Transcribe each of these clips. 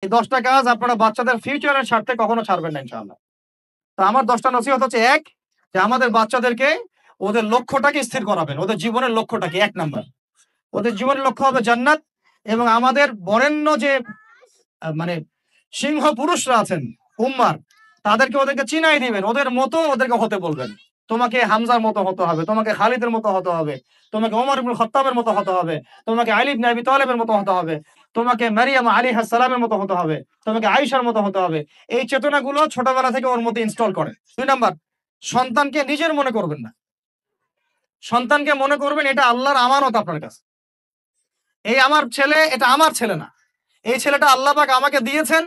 এই 10টা কাজ আপনারা বাচ্চাদের ফিউচারের স্বার্থে কখনো ছাড়বেন না ইনশাআল্লাহ। তো আমার 10টা নসিহত হচ্ছে, ১ যে আমাদের বাচ্চাদেরকে ওদের লক্ষ্যটাকে স্থির করাবেন। ওদের জীবনের লক্ষ্যটা কি? ১ নাম্বার। ওদের জীবনের লক্ষ্য হবে জান্নাত, এবং আমাদের বরেণ্য যে মানে সিংহ পুরুষরা আছেন উম্মার, ওদেরকে চিনাই দিবেন। ওদের মতো ওদেরকে হতে বলবেন। তোমাকে হামজার মতো হতে হবে, তোমাকে খালিদের মতো হতে হবে, তোমাকে ওমর ইবনুল খাত্তাবের মতো হতে হবে, তোমাকে আলী ইবনে আবি তালেবের মতো হতে হবে, তোমাকে মারিয়াম আলাইহিস সালামের মতো হতে হবে, তোমাকে আয়েশার মতো হতে হবে। এই চেতনাগুলো ছোটবেলা থেকে ওর মধ্যে ইনস্টল করে। ২ নাম্বার, সন্তানকে নিজের মনে করবেন না। সন্তানকে মনে করবেন এটা আল্লাহর আমানত আপনার কাছে। এই আমার ছেলে, এটা আমার ছেলে না। এই ছেলেটা আল্লাহ পাক আমাকে দিয়েছেন।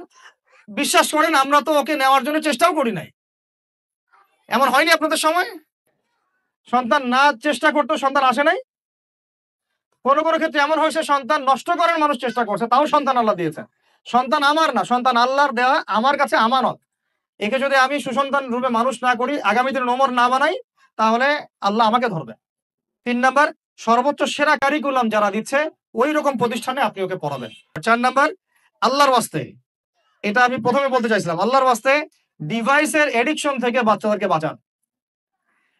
বিশ্বাস করেন আমরা তো ওকে নেওয়ার জন্য চেষ্টাও করি নাই। এমন হয়নি আপনাদের সময়? সন্তান না চেষ্টা করতো, সন্তান আসে নাই? কোন ক্ষেত্রে এমন হয়েছে সন্তান নষ্ট করার মানুষ চেষ্টা করছে, তাও সন্তান আল্লাহ দিয়েছেন। সন্তান আমার না, সন্তান আল্লাহর দেওয়া, আমার কাছে আমানত। একে যদি আমি সুসন্তান রূপে মানুষ না করি, আগামী দিনে ওমর না বানাই, তাহলে আল্লাহ আমাকে ধরবে। ৩ নাম্বার, সর্বোচ্চ সেরা কারিকুলাম যারা দিচ্ছে, ঐরকম প্রতিষ্ঠানে আপনি ওকে পড়াবেন। ৪ নাম্বার, আল্লাহর ওয়াস্তে, এটা আমি ১ম এ বলতে চাইছিলাম, আল্লাহর ওয়াস্তে ডিভাইসের অ্যাডিকশন থেকে বাচ্চাদেরকে বাঁচান।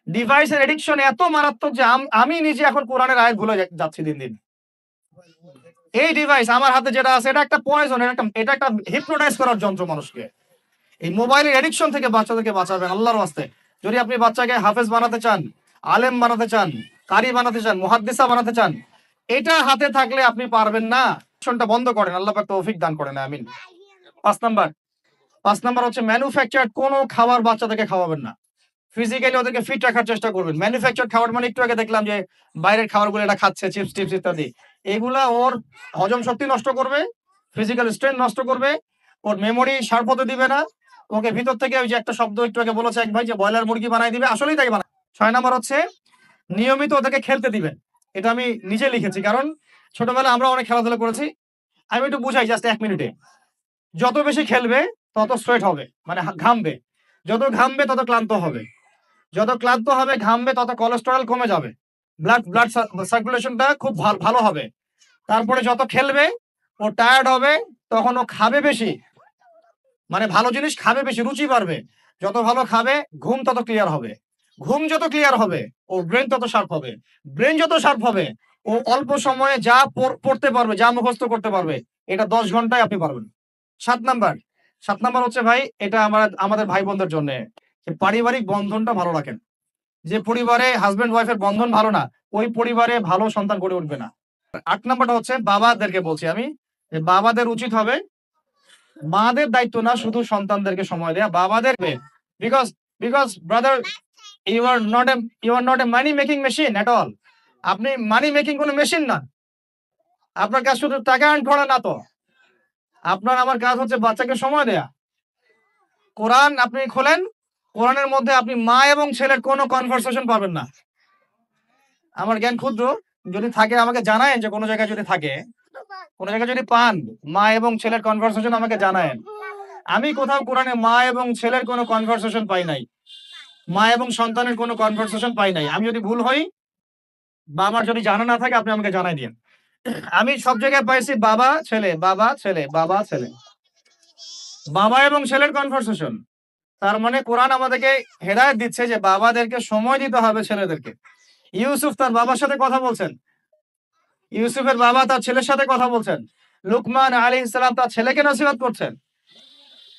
ডিভাইসের অ্যাডিকশন এত মারাত্মক যে আমি নিজে এখন কোরআনের আয়াত ভুলে যাচ্ছি দিন, দিন। এই ডিভাইস আমার হাতে যেটা আছে, এটা একটা পয়জন, এটা একটা হিপনোটাইজ করার যন্ত্র মানুষকে। এই মোবাইলের অ্যাডিকশন থেকে বাচ্চাদেরকে বাঁচাবেন আল্লাহর ওয়াস্তে। যদি আপনি বাচ্চাকে হাফেজ বানাতে চান, আলেম বানাতে চান, কারি বানাতে চান, মুহাদ্দিসা বানাতে চান, এটা হাতে থাকলে আপনি পারবেন না। অ্যাডিকশনটা বন্ধ করেন। আল্লাহ পাক তৌফিক দান করেন, আমিন। ৫ নাম্বার, ৫ নাম্বার হচ্ছে ম্যানুফ্যাকচারড কোন খাবার বাচ্চাদেরকে খাওয়াবেন না। ফিজিক্যালি ওদেরকে ফিট রাখার চেষ্টা করবেন। ম্যানুফ্যাকচারড খাবার মানে একটু আগে দেখলাম যে বাইরের খাবারগুলো এটা খাচ্ছে, চিপস-টিপস ইত্যাদি। এগুলা ওর হজম শক্তি নষ্ট করবে, ফিজিক্যাল স্ট্রেংথ নষ্ট করবে, ওর মেমোরি শার্প হতে দিবে না। ওকে ভিতর থেকে ওই যে একটা শব্দ একটু আগে বলেছে এক ভাই যে ব্রয়লার মুরগি বানায় দিবে, আসলেই তাই বানায়। ৬ নাম্বার হচ্ছে নিয়মিত ওদেরকে খেলতে দিবেন। এটা আমি নিজে লিখেছি, কারণ ছোটবেলায় আমরা অনেক খেলাধুলা করেছি। আমি একটু বুঝাই জাস্ট ১ মিনিটে। যত বেশি খেলবে তত সোয়েট হবে, মানে ঘামবে। যত ঘামবে তত ক্লান্ত হবে। যত ক্লান্ত হবে, ঘামবে, তত কোলেস্টেরল কমে যাবে। ব্লাড সার্কুলেশনটা খুব ভালো হবে। তারপরে যত খেলবে, ও টায়ার্ড হবে, তখন ও খাবে বেশি। মানে ভালো জিনিস খাবে বেশি, রুচি বাড়বে। যত ভালো খাবে, ঘুম তত ক্লিয়ার হবে। ঘুম যত ক্লিয়ার হবে, ওর ব্রেইন তত শার্প হবে। ব্রেইন যত শার্প হবে, ও অল্প সময়ে যা পড়তে পারবে, যা মুখস্থ করতে পারবে, এটা ১০ ঘন্টায় আপনি পারবেন। ৭ নাম্বার, ৭ নাম্বার হচ্ছে ভাই, এটা আমাদের ভাই বোনদের জন্যে। যে পারিবারিক বন্ধনটা ভালো রাখেন। যে পরিবারে হাসব্যান্ড ওয়াইফ এর বন্ধন ভালো না, ওই পরিবারে ভালো সন্তান গড়ে উঠবে না। ৮ নাম্বারটা হচ্ছে বাবাদেরকে বলছি আমি, যে বাবাদের উচিত হবে মাদের দায়িত্ব না শুধু সন্তানদেরকে সময় দেয়া, বাবাদের। Because because brother, you are not a money making machine at all. আপনি মানি মেকিং কোন মেশিন না। আপনার কাজ শুধু টাকা আর্ন করা না তো। আপনার আমার কাজ হচ্ছে বাচ্চাকে সময় দেয়া। কোরআন আপনি খোলেন, কোরআনের মধ্যে আপনি মা এবং ছেলের কোনো কনভারসেশন পাবেন না। আমার জ্ঞান ক্ষুদ্র, যদি থাকে আমাকে জানায়েন, যে কোনো জায়গায় যদি থাকে, কোনো জায়গায় যদি পান মা এবং ছেলের কনভারসেশন, আমাকে জানায়েন। আমি কোথাও কোরআনে মা এবং ছেলের কোনো কনভারসেশন পাই নাই। মা এবং সন্তানের কোনো কনভারসেশন পাই নাই। আমি যদি ভুল হই বা আমার যদি জানা না থাকে, আপনি আমাকে জানাই দিয়েন। আমি সব জায়গায় পাইছি বাবা ছেলে, বাবা ছেলে, বাবা ছেলে। বাবা এবং ছেলের কনভারসেশন। তার মানে কোরআন আমাদেরকে হেদায়েত দিচ্ছে যে বাবাদেরকে সময় দিতে হবে ছেলেদেরকে। ইউসুফ তার বাবার সাথে কথা বলছেন। ইউসুফের বাবা তার ছেলের সাথে কথা বলছেন। লুকমান আলাইহিস সালাম তার ছেলেকে নসিহত করছেন।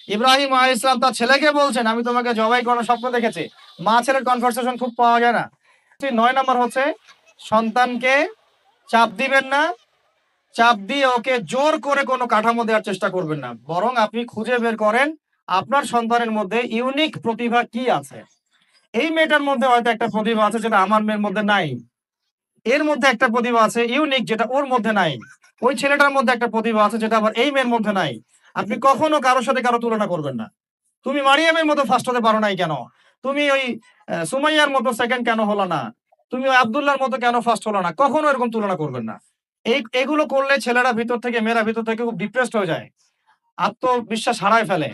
ইব্রাহিম আলাইহিস সালাম তার ছেলেকে বলছেন, আমি তোমাকে জবাই করার স্বপ্ন দেখেছি। মা ছেলের কনভারসেশন খুব পাওয়া যায় না। ৯ নাম্বার হচ্ছে সন্তানকে চাপ দিবেন না। চাপ দিয়ে ওকে জোর করে কোনো কাঠামো দেওয়ার চেষ্টা করবেন না। বরং আপনি খুঁজে বের করেন আপনার সন্তানের মধ্যে ইউনিক প্রতিভা কি আছে। এই মেয়েটার মধ্যে হয়তো একটা প্রতিভা আছে যেটা আমার মেয়ের মধ্যে নাই। এর মধ্যে একটা প্রতিভা আছে ইউনিক, যেটা ওর মধ্যে নাই। ওই ছেলেটার মধ্যে একটা প্রতিভা আছে যেটা আবার এই মেয়ের মধ্যে নাই। আপনি কখনো কারো সাথে কারো তুলনা করবেন না। তুমি মারিয়ামের মতো ফার্স্ট হতে পারো নাই কেন? তুমি ওই সুমাইয়ার মতো সেকেন্ড কেন হলো না? তুমি ওই আব্দুল্লাহর মতো কেন ফার্স্ট হলো না? কখনো এরকম তুলনা করবেন না। এগুলো করলে ছেলেরা ভিতর থেকে, মেয়েরা ভিতর থেকে খুব ডিপ্রেসড হয়ে যায়। আত্মবিশ্বাস হারায় ফেলে।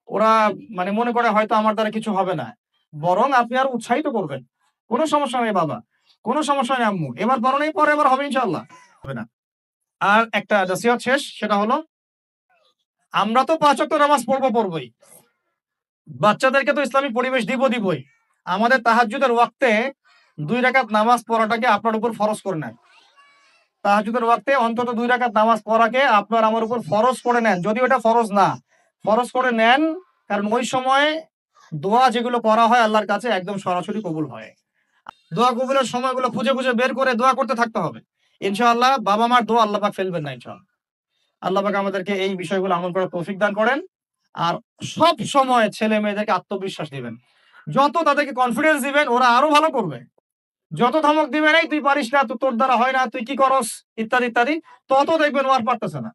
ওরা মানে মনে করে হয়তো আমার দ্বারা কিছু হবে না। বরং আপনি আরো উৎসাহিত করবেন। কোন সমস্যা নেই বাবা। কোন সমস্যা নেই আম্মু। এবার পারো নাই, পরে এবার হবে ইনশাআল্লাহ। হবে না। আর একটা নসিহত শেষ, সেটা হলো আমরা তো ৫ ওয়াক্ত নামাজ পড়বই। বাচ্চাদেরকে তো ইসলামিক পরিবেশ দিবই। আমাদের তাহাজ্জুদের ওয়াক্তে ২ রাকাত নামাজ পড়াটাকে আপনার উপর ফরজ করে নেন। তাহাজ্জুদের ওয়াক্তে অন্তত ২ রাকাত নামাজ পড়াকে আপনার আমার উপর ফরজ করে নেন। যদিও এটা ফরজ না। ফরজ করে নেন, কারণ ওই সময় দোয়া যেগুলো করা হয় আল্লাহর কাছে একদম সরাসরি কবুল হয়। দোয়া কবুলের সময়গুলো খুঁজে বের করে দোয়া করতে থাকতে হবে। ইনশাআল্লাহ বাবা-মার দোয়া আল্লাহ পাক ফেলবেন না ইনশাআল্লাহ। আল্লাহ পাক আমাদেরকে এই বিষয়গুলো আমল করার তৌফিক দান করেন। আর সব সময় ছেলে-মেয়েদেরকে আত্মবিশ্বাস দিবেন। যত তাদেরকে কনফিডেন্স দিবেন ওরা আরো ভালো করবে। যত ধমক দিবেন, "এই তুই পারিস না, তোর দ্বারা হয় না, তুই কি করস?" ইত্যাদি, তত দেখবেন ও আর পারতেছে না।